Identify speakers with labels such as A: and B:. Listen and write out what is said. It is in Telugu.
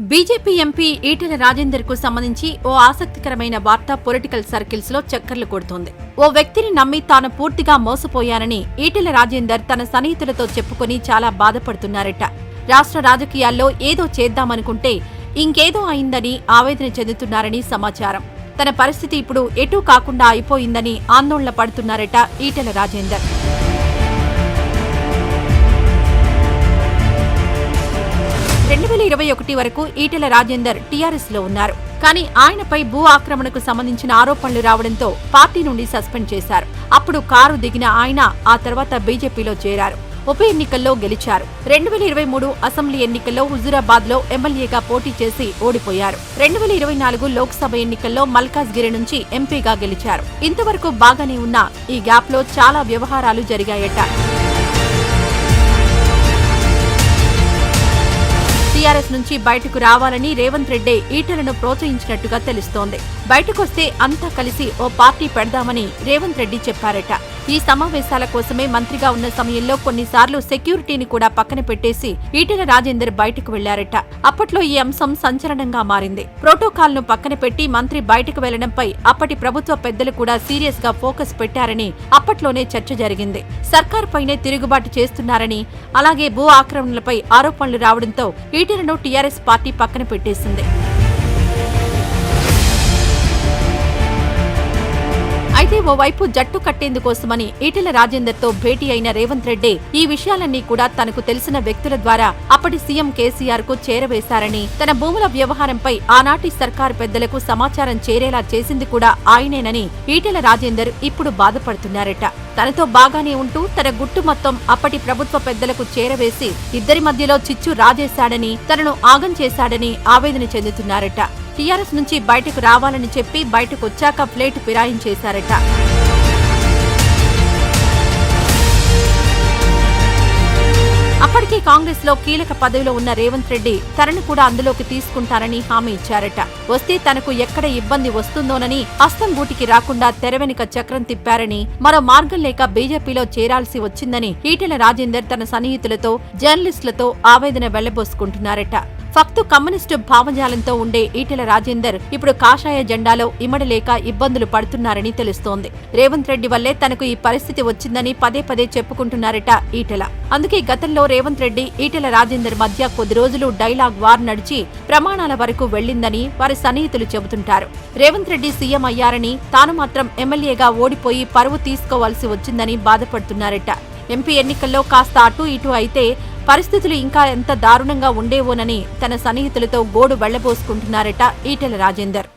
A: బీజేపీ ఎంపీ ఈటెల రాజేందర్ కు సంబంధించి ఓ ఆసక్తికరమైన వార్త పొలిటికల్ సర్కిల్స్ లో చక్కర్లు కొడుతోంది. ఓ వ్యక్తిని నమ్మి తాను పూర్తిగా మోసపోయానని ఈటెల రాజేందర్ తన సన్నిహితులతో చెప్పుకొని చాలా బాధపడుతున్నారట. రాష్ట్ర రాజకీయాల్లో ఏదో చేద్దామనుకుంటే ఇంకేదో అయిందని ఆవేదన చెందుతున్నారని సమాచారం. తన పరిస్థితి ఇప్పుడు ఎటూ కాకుండా అయిపోయిందని ఆందోళన పడుతున్నారట ఈటెల రాజేందర్. 2021 వరకు ఈటెల రాజేందర్ టీఆర్ఎస్ లో ఉన్నారు. కానీ ఆయనపై భూ ఆక్రమణకు సంబంధించిన ఆరోపణలు రావడంతో పార్టీ నుండి సస్పెండ్ చేశారు. అప్పుడు కారు దిగిన ఆయన ఆ తర్వాత బీజేపీలో చేరారు. ఉప ఎన్నికల్లో గెలిచారు. 2023 అసెంబ్లీ ఎన్నికల్లో హుజూరాబాద్ లో ఎమ్మెల్యేగా పోటీ చేసి ఓడిపోయారు. 2024 లోక్సభ ఎన్నికల్లో మల్కాజ్గిరి నుంచి ఎంపీగా గెలిచారు. ఇంతవరకు బాగానే ఉన్న ఈ గ్యాప్ లో చాలా వ్యవహారాలు జరిగాయట. టీఆర్ఎస్ నుంచి బయటకు రావాలని రేవంత్ రెడ్డి ఈటెలను ప్రోత్సహించినట్టుగా తెలుస్తోంది. బయటకొస్తే అంతా కలిసి ఓ పార్టీ పెడదామని రేవంత్ రెడ్డి చెప్పారట. ఈ సమావేశాల కోసమే మంత్రిగా ఉన్న సమయంలో కొన్నిసార్లు సెక్యూరిటీని కూడా పక్కన పెట్టేసి ఈటెల రాజేందర్ బయటకు వెళ్లారట. అప్పట్లో ఈ అంశం సంచలనంగా మారింది. ప్రోటోకాల్ ను పక్కన పెట్టి మంత్రి బయటకు వెళ్లడంపై అప్పటి ప్రభుత్వ పెద్దలు కూడా సీరియస్ గా ఫోకస్ పెట్టారని అప్పట్లోనే చర్చ జరిగింది. సర్కార్ పైనే తిరుగుబాటు చేస్తున్నారని, అలాగే భూ ఆక్రమణలపై ఆరోపణలు రావడంతో ఈటెలను టీఆర్ఎస్ పార్టీ పక్కన పెట్టేసింది. అయితే ఓవైపు జట్టు కట్టేందుకోసమని ఈటెల రాజేందర్ తో భేటీ అయిన రేవంత్ రెడ్డి ఈ విషయాలన్నీ కూడా తనకు తెలిసిన వ్యక్తుల ద్వారా అప్పటి సీఎం కేసీఆర్ కు చేరవేశారని, తన భూముల వ్యవహారంపై ఆనాటి సర్కారు పెద్దలకు సమాచారం చేరేలా చేసింది కూడా ఆయనేనని ఈటెల రాజేందర్ ఇప్పుడు బాధపడుతున్నారట. తనతో బాగానే ఉంటూ తన గుట్టు మొత్తం అప్పటి ప్రభుత్వ పెద్దలకు చేరవేసి ఇద్దరి మధ్యలో చిచ్చు రాజేశాడని, తనను ఆగం చేశాడని ఆవేదన చెందుతున్నారట. టీఆర్ఎస్ నుంచి బయటకు రావాలని చెప్పి బయటకొచ్చాక ప్లేట్ ఫిరాయించేశారట. అప్పటికే కాంగ్రెస్ లో కీలక పదవిలో ఉన్న రేవంత్ రెడ్డి తనను కూడా అందులోకి తీసుకుంటారని హామీ ఇచ్చారట. వస్తే తనకు ఎక్కడ ఇబ్బంది వస్తుందోనని అస్తం గూటికి రాకుండా తెరవెనుక చక్రం తిప్పారని, మరో మార్గం లేక బీజేపీలో చేరాల్సి వచ్చిందని ఈటెల రాజేందర్ తన సన్నిహితులతో, జర్నలిస్టులతో ఆవేదన వెళ్లబోసుకుంటున్నారట. ఫక్తు కమ్యూనిస్టు భావజాలంతో ఉండే ఈటెల రాజేందర్ ఇప్పుడు కాషాయ జెండాలో ఇమడలేక ఇబ్బందులు పడుతున్నారని తెలుస్తోంది. రేవంత్ రెడ్డి వల్లే తనకు ఈ పరిస్థితి వచ్చిందని పదే పదే చెప్పుకుంటున్నారట ఈటెల. అందుకే గతంలో రేవంత్ రెడ్డి, ఈటెల రాజేందర్ మధ్య కొద్ది రోజులు డైలాగ్ వార్ నడిచి ప్రమాణాల వరకు వెళ్లిందని వారి సన్నిహితులు చెబుతుంటారు. రేవంత్ రెడ్డి సీఎం అయ్యారని, తాను మాత్రం ఎమ్మెల్యేగా ఓడిపోయి పరువు తీసుకోవాల్సి వచ్చిందని బాధపడుతున్నారట. ఎంపీ ఎన్నికల్లో కాస్త అటూ ఇటూ అయితే పరిస్థితులు ఇంకా ఎంత దారుణంగా ఉండేవోనని తన సన్నిహితులతో గోడు వెళ్లబోసుకుంటున్నారట ఈటెల రాజేందర్.